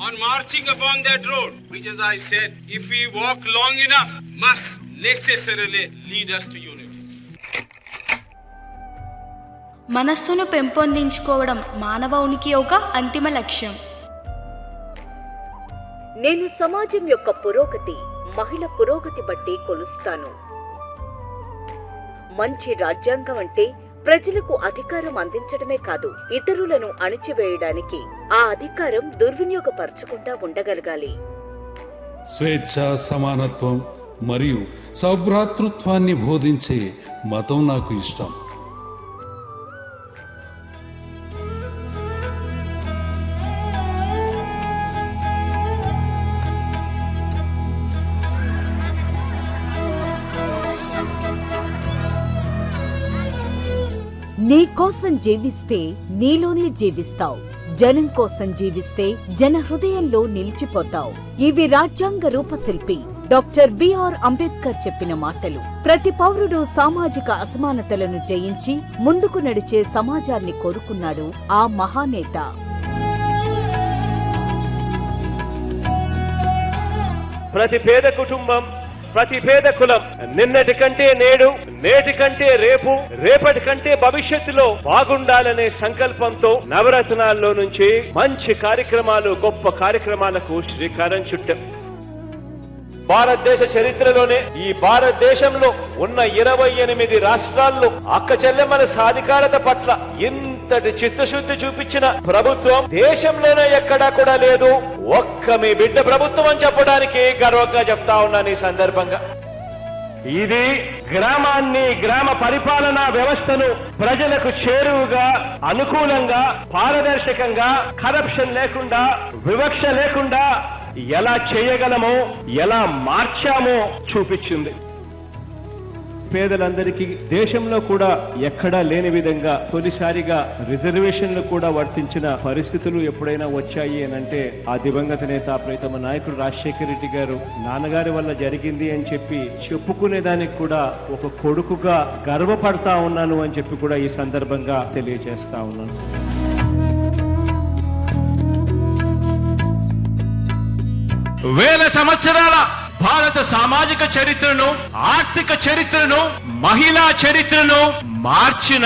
on marching upon that road, which, as I said, if we walk long enough, must necessarily lead us to unity. మనస్సును పెంపొందించుకోవడం మానవ ఉనికి యొక్క అంతిమ లక్ష్యం. నేను సమాజం యొక్క పురోగతి, మహిళ పురోగతి బట్టి కొలుస్తాను. మంచి రాజ్యాంగం అంటే ప్రజలకు అధికారం అందించడమే కాదు, ఇతరులను అణిచివేయడానికి ఆ అధికారం దుర్వినియోగపరచకుండా ఉండగలగాలి. స్వేచ్ఛ, సమానత్వం మరియు సౌభ్రాతృత్వాన్ని బోధించే మతం నాకు ఇష్టం. నీ కోసం జీవిస్తే నీలోనే జీవిస్తావు, జనం కోసం జీవిస్తే జన హృదయంలో నిలిచిపోతావు. ఇవి రాజ్యాంగ రూపశిల్పి డాక్టర్ బిఆర్ అంబేద్కర్ చెప్పిన మాటలు. ప్రతి పౌరుడు సామాజిక అసమానతలను జయించి ముందుకు నడిచే సమాజాన్ని కోరుకున్నాడు ఆ మహానేత. ప్రతి పేద కుటుంబం, ప్రతి పేద కులం నిన్నటి కంటే నేడు, నేటి కంటే రేపు, రేపటి కంటే భవిష్యత్తులో బాగుండాలనే సంకల్పంతో నవరత్నాల్లో నుంచి మంచి కార్యక్రమాలు, గొప్ప కార్యక్రమాలకు శ్రీకారం చుట్టాం. భారతదేశ చరిత్రలోనే ఈ భారతదేశంలో ఉన్న 28 రాష్ట్రాల్లో అక్క చెల్లెమ్మల సాధికారత పట్ల ఇంతటి చిత్తశుద్ధి చూపించిన ప్రభుత్వం దేశంలోనే ఎక్కడా కూడా లేదు. ఒక్క మీ బిడ్డ ప్రభుత్వం అని చెప్పడానికి గర్వంగా చెప్తా ఉన్నాను ఈ సందర్భంగా. ఇది గ్రామాన్ని, గ్రామ పరిపాలనా వ్యవస్థను ప్రజలకు చేరువుగా, అనుకూలంగా, పారదర్శకంగా, కరప్షన్ లేకుండా, వివక్ష లేకుండా ఎలా చేయగలమో, ఎలా మార్చామో చూపించింది. పేదలందరికీ దేశంలో కూడా ఎక్కడా లేని విధంగా తొలిసారిగా రిజర్వేషన్లు కూడా వర్తించిన పరిస్థితులు ఎప్పుడైనా వచ్చాయి అనంటే ఆ దివంగత నేత ప్రియతమ నాయకుడు రాజశేఖర రెడ్డి గారు నాన్నగారి వల్ల జరిగింది అని చెప్పి చెప్పుకునేదానికి కూడా ఒక కొడుకుగా గర్వపడతా ఉన్నాను అని చెప్పి కూడా ఈ సందర్భంగా తెలియజేస్తా ఉన్నాను. వేల సంవత్సరాల భారత సామాజిక చరిత్రను, ఆర్థిక చరిత్రను, మహిళా చరిత్రను మార్చిన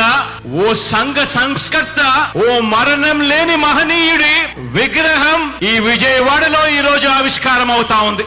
ఓ సంఘ సంస్కర్త, ఓ మరణం లేని మహనీయుడి విగ్రహం ఈ విజయవాడలో ఈ రోజు ఆవిష్కారం అవుతా ఉంది.